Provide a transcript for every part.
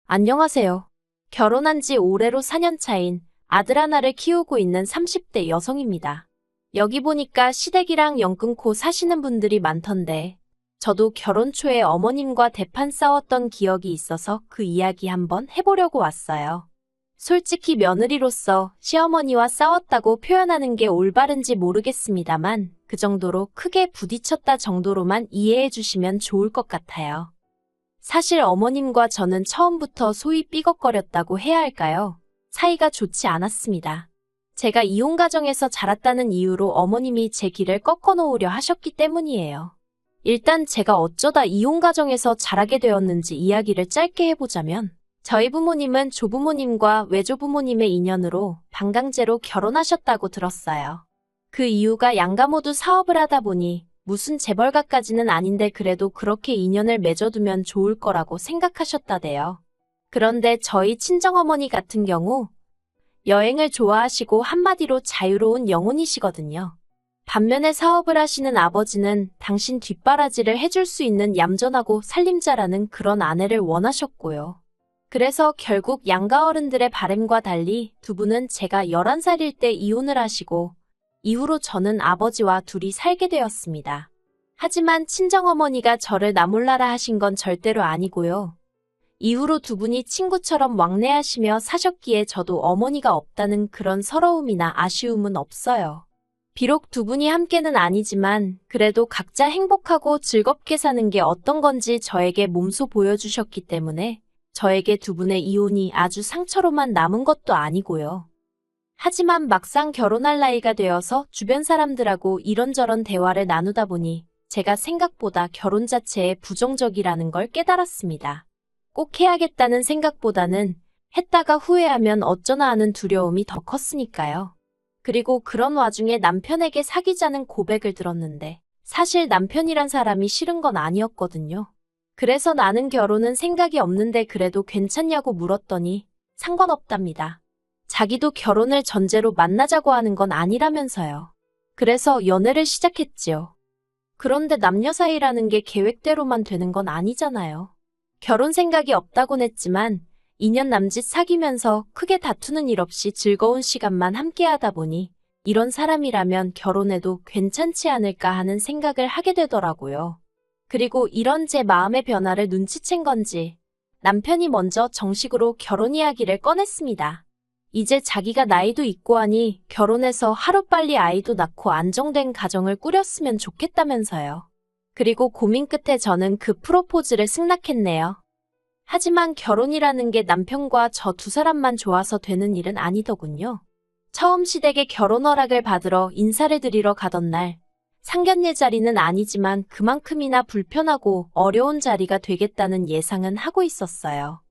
안녕하세요. 결혼한 지 올해로 4년 차인 아들 하나를 키우고 있는 30대 여성입니다. 여기 보니까 시댁이랑 연 끊고 사시는 분들이 많던데, 저도 결혼 초에 어머님과 대판 싸웠던 기억이 있어서 그 이야기 한번 해보려고 왔어요. 솔직히 며느리로서 시어머니와 싸웠다고 표현하는 게 올바른지 모르겠습니다만, 그 정도로 크게 부딪혔다 정도로만 이해해 주시면 좋을 것 같아요. 사실 어머님과 저는 처음부터 소위 삐걱거렸다고 해야 할까요? 사이가 좋지 않았습니다. 제가 이혼 가정에서 자랐다는 이유로 어머님이 제 길을 꺾어놓으려 하셨기 때문이에요. 일단 제가 어쩌다 이혼 가정에서 자라게 되었는지 이야기를 짧게 해보자면, 저희 부모님은 조부모님과 외조부모님의 인연으로 반강제로 결혼하셨다고 들었어요. 그 이유가 양가 모두 사업을 하다 보니 무슨 재벌가까지는 아닌데 그래도 그렇게 인연을 맺어두면 좋을 거라고 생각하셨다대요. 그런데 저희 친정어머니 같은 경우 여행을 좋아하시고 한마디로 자유로운 영혼이시거든요. 반면에 사업을 하시는 아버지는 당신 뒷바라지를 해줄 수 있는 얌전하고 살림자라는 그런 아내를 원하셨고요. 그래서 결국 양가 어른들의 바람과 달리 두 분은 제가 11살일 때 이혼을 하시고 이후로 저는 아버지와 둘이 살게 되었습니다. 하지만 친정어머니가 저를 나몰라라 하신 건 절대로 아니고요. 이후로 두 분이 친구처럼 왕래하시며 사셨기에 저도 어머니가 없다는 그런 서러움이나 아쉬움은 없어요. 비록 두 분이 함께는 아니지만 그래도 각자 행복하고 즐겁게 사는 게 어떤 건지 저에게 몸소 보여주셨기 때문에 저에게 두 분의 이혼이 아주 상처로만 남은 것도 아니고요. 하지만 막상 결혼할 나이가 되어서 주변 사람들하고 이런저런 대화를 나누다 보니 제가 생각보다 결혼 자체에 부정적이라는 걸 깨달았습니다. 꼭 해야겠다는 생각보다는 했다가 후회하면 어쩌나 하는 두려움이 더 컸으니까요. 그리고 그런 와중에 남편에게 사귀자는 고백을 들었는데 사실 남편이란 사람이 싫은 건 아니었거든요. 그래서 나는 결혼은 생각이 없는데 그래도 괜찮냐고 물었더니 상관없답니다. 자기도 결혼을 전제로 만나자고 하는 건 아니라면서요. 그래서 연애를 시작했지요. 그런데 남녀 사이라는 게 계획대로만 되는 건 아니잖아요. 결혼 생각이 없다곤 했지만 2년 남짓 사귀면서 크게 다투는 일 없이 즐거운 시간만 함께 하다 보니 이런 사람이라면 결혼해도 괜찮지 않을까 하는 생각을 하게 되더라고요. 그리고 이런 제 마음의 변화를 눈치챈 건지 남편이 먼저 정식으로 결혼 이야기를 꺼냈습니다. 이제 자기가 나이도 있고 하니 결혼해서 하루빨리 아이도 낳고 안정된 가정을 꾸렸으면 좋겠다면서요. 그리고 고민 끝에 저는 그 프로포즈를 승낙했네요. 하지만 결혼이라는 게 남편과 저 두 사람만 좋아서 되는 일은 아니더군요. 처음 시댁에 결혼 허락을 받으러 인사를 드리러 가던 날, 상견례 자리는 아니지만 그만큼이나 불편하고 어려운 자리가 되겠다는 예상은 하고 있었어요.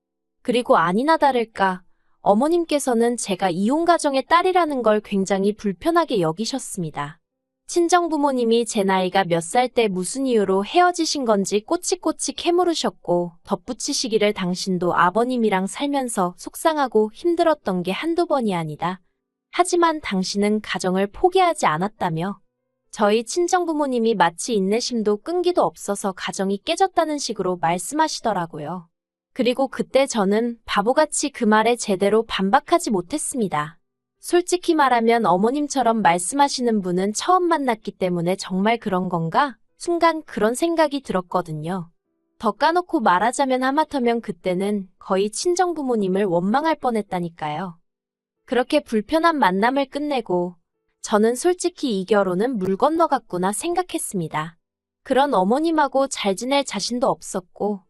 그리고 아니나 다를까 어머님께서는 제가 이혼 가정의 딸이라는 걸 굉장히 불편하게 여기셨습니다. 친정부모님이 제 나이가 몇 살 때 무슨 이유로 헤어지신 건지 꼬치꼬치 캐물으셨고 덧붙이시기를 당신도 아버님이랑 살면서 속상하고 힘들었던 게 한두 번이 아니다. 하지만 당신은 가정을 포기하지 않았다며 저희 친정부모님이 마치 인내심도 끈기도 없어서 가정이 깨졌다는 식으로 말씀하시더라고요. 그리고 그때 저는 바보같이 그 말에 제대로 반박하지 못했습니다. 솔직히 말하면 어머님처럼 말씀하시는 분은 처음 만났기 때문에 정말 그런 건가? 순간 그런 생각이 들었거든요. 더 까놓고 말하자면 하마터면 그때는 거의 친정부모님을 원망할 뻔했다니까요. 그렇게 불편한 만남을 끝내고 저는 솔직히 이 결혼은 물 건너갔구나 생각했습니다. 그런 어머님하고 잘 지낼 자신도 없었고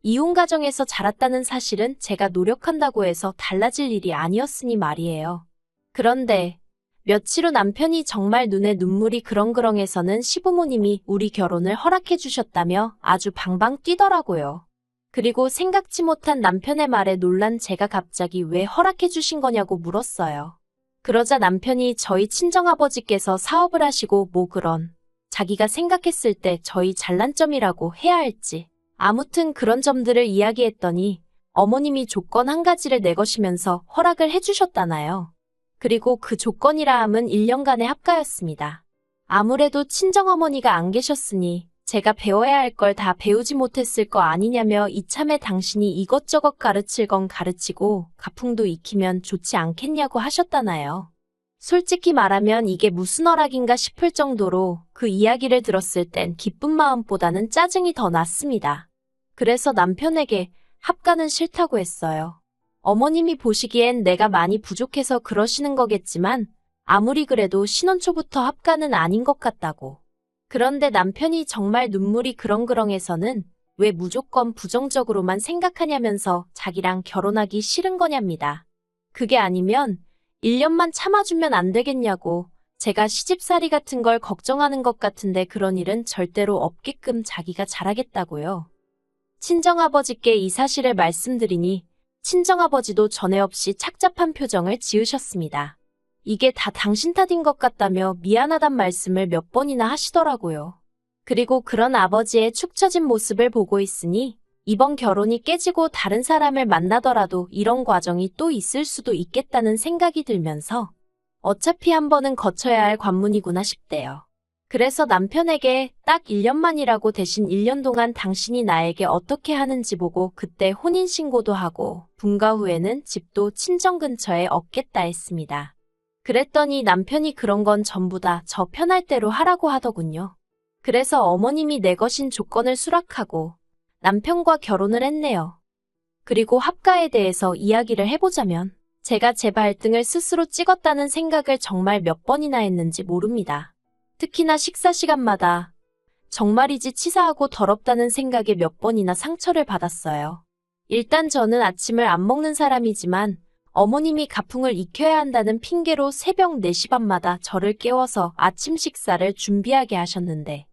이혼 가정에서 자랐다는 사실은 제가 노력한다고 해서 달라질 일이 아니었으니 말이에요. 그런데 며칠 후 남편이 정말 눈에 눈물이 그렁그렁해서는 시부모님이 우리 결혼을 허락해 주셨다며 아주 방방 뛰더라고요. 그리고 생각지 못한 남편의 말에 놀란 제가 갑자기 왜 허락해 주신 거냐고 물었어요. 그러자 남편이 저희 친정아버지께서 사업을 하시고 뭐 그런 자기가 생각했을 때 저희 잘난점이라고 해야 할지 아무튼 그런 점들을 이야기했더니 어머님이 조건 한 가지를 내거시면서 허락을 해주셨다나요. 그리고 그 조건이라 함은 1년간의 합가였습니다. 아무래도 친정어머니가 안 계셨으니 제가 배워야 할 걸 다 배우지 못했을 거 아니냐며 이참에 당신이 이것저것 가르칠 건 가르치고 가풍도 익히면 좋지 않겠냐고 하셨다나요. 솔직히 말하면 이게 무슨 허락인가 싶을 정도로 그 이야기를 들었을 땐 기쁜 마음보다는 짜증이 더 났습니다. 그래서 남편에게 합가는 싫다고 했어요. 어머님이 보시기엔 내가 많이 부족해서 그러시는 거겠지만 아무리 그래도 신혼초부터 합가는 아닌 것 같다고. 그런데 남편이 정말 눈물이 그렁그렁해서는 왜 무조건 부정적으로만 생각하냐면서 자기랑 결혼하기 싫은 거냐입니다. 그게 아니면 1년만 참아주면 안 되겠냐고. 제가 시집살이 같은 걸 걱정하는 것 같은데 그런 일은 절대로 없게끔 자기가 잘하겠다고요. 친정아버지께 이 사실을 말씀드리니 친정아버지도 전에 없이 착잡한 표정을 지으셨습니다. 이게 다 당신 탓인 것 같다며 미안하단 말씀을 몇 번이나 하시더라고요. 그리고 그런 아버지의 축 처진 모습을 보고 있으니 이번 결혼이 깨지고 다른 사람을 만나더라도 이런 과정이 또 있을 수도 있겠다는 생각이 들면서 어차피 한 번은 거쳐야 할 관문이구나 싶대요. 그래서 남편에게 딱 1년만이라고 대신 1년 동안 당신이 나에게 어떻게 하는지 보고 그때 혼인신고도 하고 분가 후에는 집도 친정 근처에 얻겠다 했습니다. 그랬더니 남편이 그런 건 전부 다 저 편할 대로 하라고 하더군요. 그래서 어머님이 내 것인 조건을 수락하고 남편과 결혼을 했네요. 그리고 합가에 대해서 이야기를 해보자면 제가 제 발등을 스스로 찍었다는 생각을 정말 몇 번이나 했는지 모릅니다. 특히나 식사 시간마다 정말이지 치사하고 더럽다는 생각에 몇 번이나 상처를 받았어요. 일단 저는 아침을 안 먹는 사람이지만 어머님이 가풍을 익혀야 한다는 핑계로 새벽 4시 반마다 저를 깨워서 아침 식사를 준비하게 하셨는데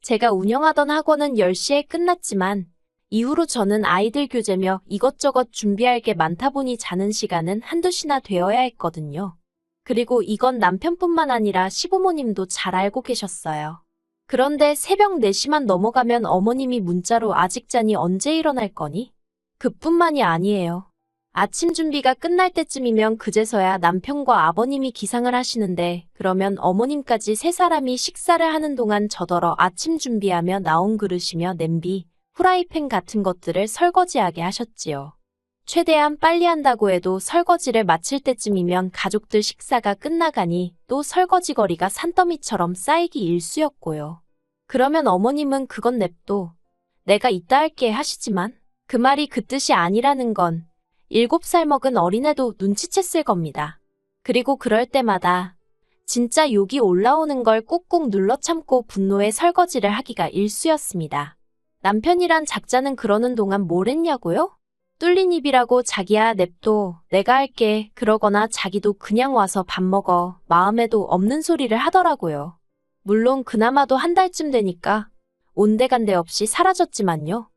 제가 운영하던 학원은 10시에 끝났지만 이후로 저는 아이들 교재며 이것저것 준비할 게 많다 보니 자는 시간은 한두 시나 되어야 했거든요. 그리고 이건 남편뿐만 아니라 시부모님도 잘 알고 계셨어요. 그런데 새벽 4시만 넘어가면 어머님이 문자로 아직 자니 언제 일어날 거니? 그뿐만이 아니에요. 아침 준비가 끝날 때쯤이면 그제서야 남편과 아버님이 기상을 하시는데 그러면 어머님까지 세 사람이 식사를 하는 동안 저더러 아침 준비하며 나온 그릇이며 냄비, 후라이팬 같은 것들을 설거지하게 하셨지요. 최대한 빨리 한다고 해도 설거지를 마칠 때쯤이면 가족들 식사가 끝나가니 또 설거지거리가 산더미처럼 쌓이기 일쑤였고요. 그러면 어머님은 그건 냅둬. 내가 이따 할게 하시지만 그 말이 그 뜻이 아니라는 건 7살 먹은 어린애도 눈치챘을 겁니다. 그리고 그럴 때마다 진짜 욕이 올라오는 걸 꾹꾹 눌러 참고 분노에 설거지를 하기가 일쑤였습니다. 남편이란 작자는 그러는 동안 뭘 했냐고요? 뚫린 입이라고 자기야 냅둬 내가 할게 그러거나 자기도 그냥 와서 밥 먹어 마음에도 없는 소리를 하더라고요. 물론 그나마도 한 달쯤 되니까 온데간데 없이 사라졌지만요.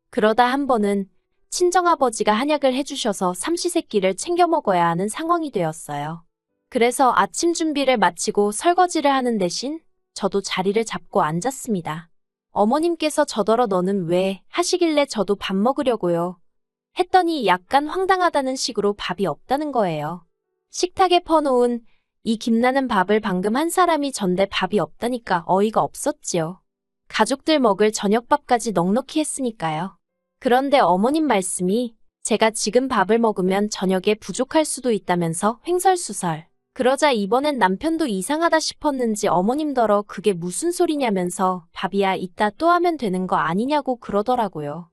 그러다 한 번은 친정아버지가 한약을 해주셔서 삼시세끼를 챙겨 먹어야 하는 상황이 되었어요. 그래서 아침 준비를 마치고 설거지를 하는 대신 저도 자리를 잡고 앉았습니다. 어머님께서 저더러 너는 왜 하시길래 저도 밥 먹으려고요. 했더니 약간 황당하다는 식으로 밥이 없다는 거예요. 식탁에 퍼놓은 이 김나는 밥을 방금 한 사람이 전데 밥이 없다니까 어이가 없었지요. 가족들 먹을 저녁밥까지 넉넉히 했으니까요. 그런데 어머님 말씀이 제가 지금 밥을 먹으면 저녁에 부족할 수도 있다면서 횡설수설. 그러자 이번엔 남편도 이상하다 싶었는지 어머님더러 그게 무슨 소리냐면서 밥이야 이따 또 하면 되는 거 아니냐고 그러더라고요.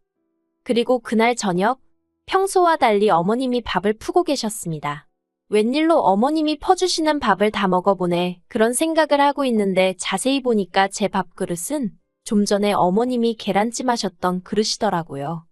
그리고 그날 저녁 평소와 달리 어머님이 밥을 푸고 계셨습니다. 웬일로 어머님이 퍼주시는 밥을 다 먹어보네 그런 생각을 하고 있는데 자세히 보니까 제 밥그릇은 좀 전에 어머님이 계란찜 하셨던 그릇이더라고요.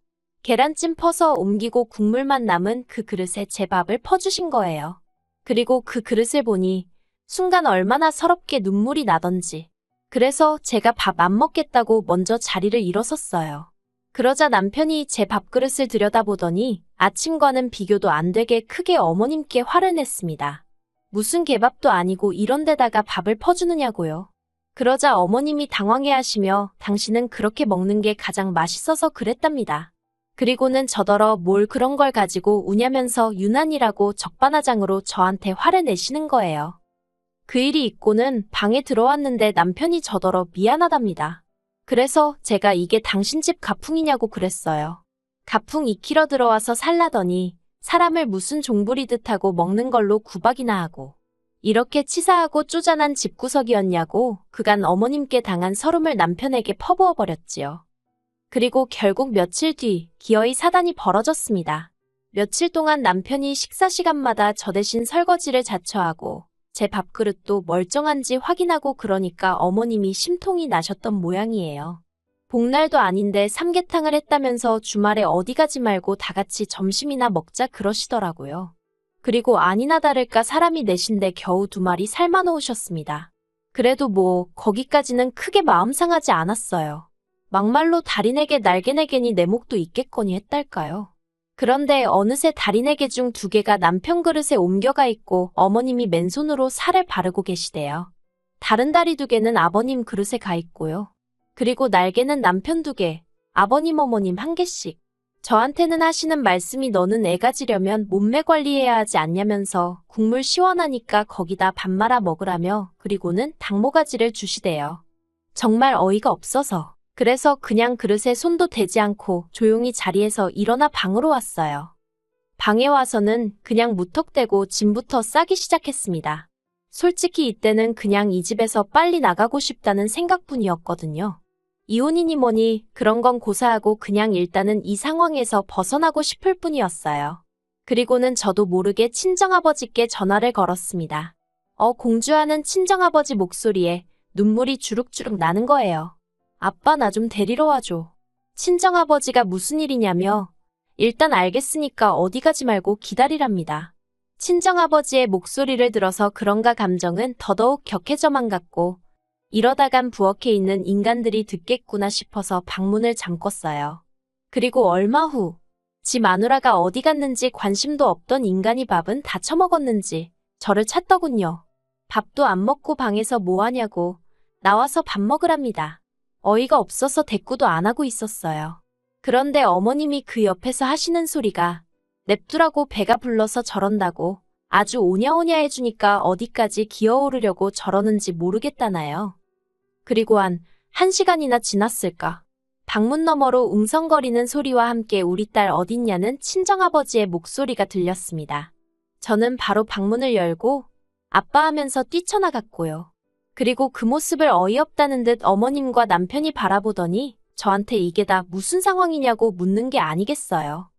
계란찜 퍼서 옮기고 국물만 남은 그 그릇에 제 밥을 퍼주신 거예요. 그리고 그 그릇을 보니 순간 얼마나 서럽게 눈물이 나던지. 그래서 제가 밥 안 먹겠다고 먼저 자리를 일어섰어요. 그러자 남편이 제 밥그릇을 들여다보더니 아침과는 비교도 안 되게 크게 어머님께 화를 냈습니다. 무슨 개밥도 아니고 이런 데다가 밥을 퍼주느냐고요. 그러자 어머님이 당황해하시며 당신은 그렇게 먹는 게 가장 맛있어서 그랬답니다. 그리고는 저더러 뭘 그런 걸 가지고 우냐면서 유난이라고 적반하장으로 저한테 화를 내시는 거예요. 그 일이 있고는 방에 들어왔는데 남편이 저더러 미안하답니다. 그래서 제가 이게 당신 집 가풍이냐고 그랬어요. 가풍 익히러 들어와서 살라더니 사람을 무슨 종부리듯 하고 먹는 걸로 구박이나 하고 이렇게 치사하고 쪼잔한 집구석이었냐고 그간 어머님께 당한 서름을 남편에게 퍼부어버렸지요. 그리고 결국 며칠 뒤 기어이 사단이 벌어졌습니다. 며칠 동안 남편이 식사 시간마다 저 대신 설거지를 자처하고 제 밥그릇도 멀쩡한지 확인하고 그러니까 어머님이 심통이 나셨던 모양이에요. 복날도 아닌데 삼계탕을 했다면서 주말에 어디 가지 말고 다 같이 점심이나 먹자 그러시더라고요. 그리고 아니나 다를까 사람이 넷인데 겨우 2마리 삶아 놓으셨습니다. 그래도 뭐 거기까지는 크게 마음 상하지 않았어요. 막말로 다리 4개 날개 4개니 내 목도 있겠거니 했달까요. 그런데 어느새 다리 4개 중 2개가 남편 그릇에 옮겨가 있고 어머님이 맨손으로 살을 바르고 계시대요. 다른 다리 2개는 아버님 그릇에 가 있고요. 그리고 날개는 남편 2개, 아버님 어머님 1개씩. 저한테는 하시는 말씀이 너는 애 가지려면 몸매 관리해야 하지 않냐면서 국물 시원하니까 거기다 밥 말아 먹으라며 그리고는 닭모가지를 주시대요. 정말 어이가 없어서. 그래서 그냥 그릇에 손도 대지 않고 조용히 자리에서 일어나 방으로 왔어요. 방에 와서는 그냥 무턱대고 짐부터 싸기 시작했습니다. 솔직히 이때는 그냥 이 집에서 빨리 나가고 싶다는 생각뿐이었거든요. 이혼이니 뭐니 그런 건 고사하고 그냥 일단은 이 상황에서 벗어나고 싶을 뿐이었어요. 그리고는 저도 모르게 친정아버지께 전화를 걸었습니다. 공주하는 친정아버지 목소리에 눈물이 주룩주룩 나는 거예요. 아빠 나 좀 데리러 와줘. 친정아버지가 무슨 일이냐며 일단 알겠으니까 어디 가지 말고 기다리랍니다. 친정아버지의 목소리를 들어서 그런가 감정은 더더욱 격해져만 갔고 이러다간 부엌에 있는 인간들이 듣겠구나 싶어서 방문을 잠궜어요. 그리고 얼마 후 지 마누라가 어디 갔는지 관심도 없던 인간이 밥은 다 처먹었는지 저를 찾더군요. 밥도 안 먹고 방에서 뭐 하냐고 나와서 밥 먹으랍니다. 어이가 없어서 대꾸도 안 하고 있었어요. 그런데 어머님이 그 옆에서 하시는 소리가 냅두라고 배가 불러서 저런다고 아주 오냐오냐 해주니까 어디까지 기어오르려고 저러는지 모르겠다나요. 그리고 한 1시간이나 지났을까. 방문 너머로 웅성거리는 소리와 함께 우리 딸 어딨냐는 친정아버지의 목소리가 들렸습니다. 저는 바로 방문을 열고 아빠 하면서 뛰쳐나갔고요. 그리고 그 모습을 어이없다는 듯 어머님과 남편이 바라보더니 저한테 이게 다 무슨 상황이냐고 묻는 게 아니겠어요.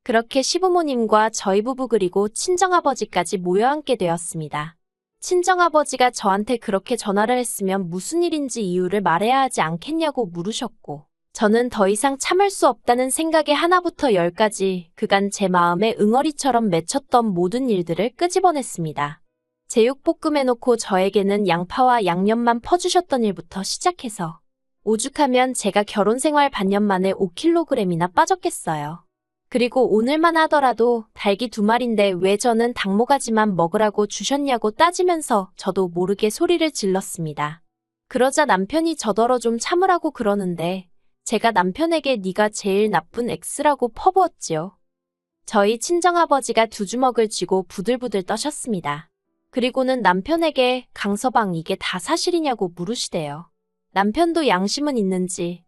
그렇게 시부모님과 저희 부부 그리고 친정아버지까지 모여앉게 되었습니다. 친정아버지가 저한테 그렇게 전화를 했으면 무슨 일인지 이유를 말해야 하지 않겠냐고 물으셨고 저는 더 이상 참을 수 없다는 생각에 하나부터 10까지 그간 제 마음에 응어리처럼 맺혔던 모든 일들을 끄집어냈습니다. 제육볶음 해놓고 저에게는 양파와 양념만 퍼주셨던 일부터 시작해서 오죽하면 제가 결혼생활 반년 만에 5kg이나 빠졌겠어요. 그리고 오늘만 하더라도 닭이 2마리인데 왜 저는 닭모가지만 먹으라고 주셨냐고 따지면서 저도 모르게 소리를 질렀습니다. 그러자 남편이 저더러 좀 참으라고 그러는데 제가 남편에게 네가 제일 나쁜 X라고 퍼부었지요. 저희 친정아버지가 2주먹을 쥐고 부들부들 떠셨습니다. 그리고는 남편에게 강서방 이게 다 사실이냐고 물으시대요. 남편도 양심은 있는지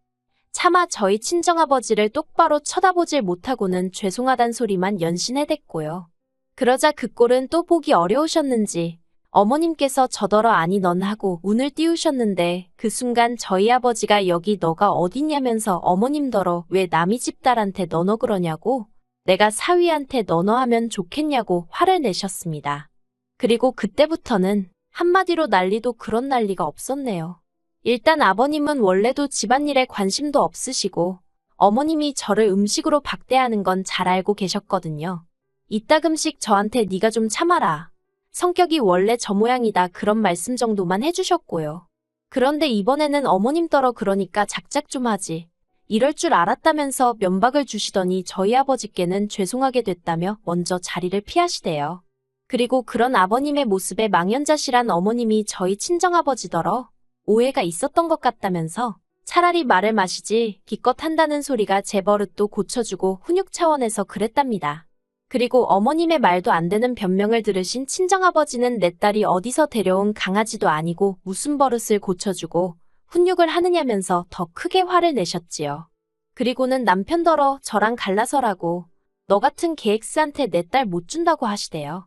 차마 저희 친정아버지를 똑바로 쳐다보질 못하고는 죄송하단 소리만 연신해댔고요. 그러자 그 꼴은 또 보기 어려우셨는지 어머님께서 저더러 아니 넌 하고 운을 띄우셨는데 그 순간 저희 아버지가 여기 너가 어딨냐면서 어머님더러 왜 남이 집 딸한테 너너 그러냐고 내가 사위한테 너너 하면 좋겠냐고 화를 내셨습니다. 그리고 그때부터는 한마디로 난리도 그런 난리가 없었네요. 일단 아버님은 원래도 집안일에 관심도 없으시고 어머님이 저를 음식으로 박대하는 건 잘 알고 계셨거든요. 이따금씩 저한테 네가 좀 참아라. 성격이 원래 저 모양이다 그런 말씀 정도만 해주셨고요. 그런데 이번에는 어머님더러 그러니까 작작 좀 하지. 이럴 줄 알았다면서 면박을 주시더니 저희 아버지께는 죄송하게 됐다며 먼저 자리를 피하시대요. 그리고 그런 아버님의 모습에 망연자실한 어머님이 저희 친정아버지더러 오해가 있었던 것 같다면서 차라리 말을 마시지 기껏 한다는 소리가 제 버릇도 고쳐주고 훈육 차원에서 그랬답니다. 그리고 어머님의 말도 안 되는 변명을 들으신 친정아버지는 내 딸이 어디서 데려온 강아지도 아니고 무슨 버릇을 고쳐주고 훈육을 하느냐면서 더 크게 화를 내셨지요. 그리고는 남편더러 저랑 갈라서라고 너 같은 계엑스한테 내 딸 못 준다고 하시대요.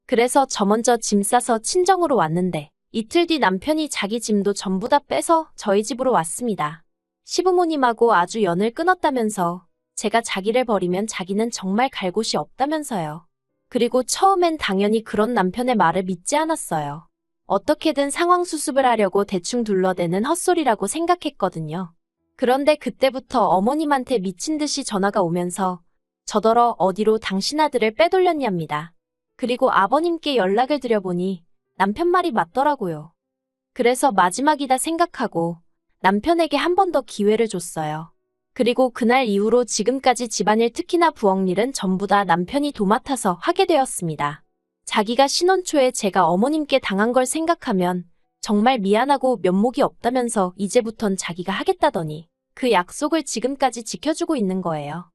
그래서 저 먼저 짐 싸서 친정으로 왔는데 이틀 뒤 남편이 자기 짐도 전부 다 빼서 저희 집으로 왔습니다. 시부모님하고 아주 연을 끊었다면서 제가 자기를 버리면 자기는 정말 갈 곳이 없다면서요. 그리고 처음엔 당연히 그런 남편의 말을 믿지 않았어요. 어떻게든 상황 수습을 하려고 대충 둘러대는 헛소리라고 생각했거든요. 그런데 그때부터 어머님한테 미친 듯이 전화가 오면서 저더러 어디로 당신 아들을 빼돌렸냐입니다. 그리고 아버님께 연락을 드려보니 남편 말이 맞더라고요. 그래서 마지막이다 생각하고 남편에게 한 번 더 기회를 줬어요. 그리고 그날 이후로 지금까지 집안일 특히나 부엌일은 전부 다 남편이 도맡아서 하게 되었습니다. 자기가 신혼 초에 제가 어머님께 당한 걸 생각하면 정말 미안하고 면목이 없다면서 이제부턴 자기가 하겠다더니 그 약속을 지금까지 지켜주고 있는 거예요.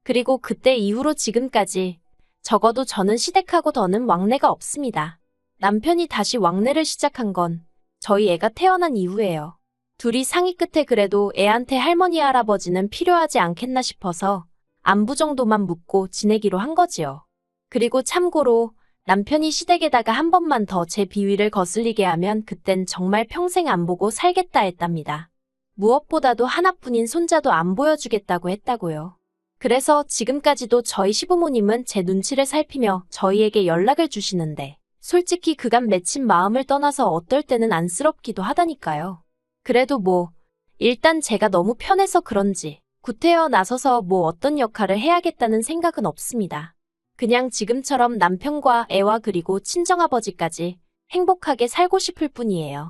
그리고 그때 이후로 지금까지 적어도 저는 시댁하고 더는 왕래가 없습니다. 남편이 다시 왕래를 시작한 건 저희 애가 태어난 이후예요. 둘이 상의 끝에 그래도 애한테 할머니 할아버지는 필요하지 않겠나 싶어서 안부 정도만 묻고 지내기로 한 거지요. 그리고 참고로 남편이 시댁에다가 한 번만 더 제 비위를 거슬리게 하면 그땐 정말 평생 안 보고 살겠다 했답니다. 무엇보다도 하나뿐인 손자도 안 보여주겠다고 했다고요. 그래서 지금까지도 저희 시부모님은 제 눈치를 살피며 저희에게 연락을 주시는데 솔직히 그간 맺힌 마음을 떠나서 어떨 때는 안쓰럽기도 하다니까요. 그래도 일단 제가 너무 편해서 그런지 구태여 나서서 어떤 역할을 해야겠다는 생각은 없습니다. 그냥 지금처럼 남편과 애와 그리고 친정아버지까지 행복하게 살고 싶을 뿐이에요.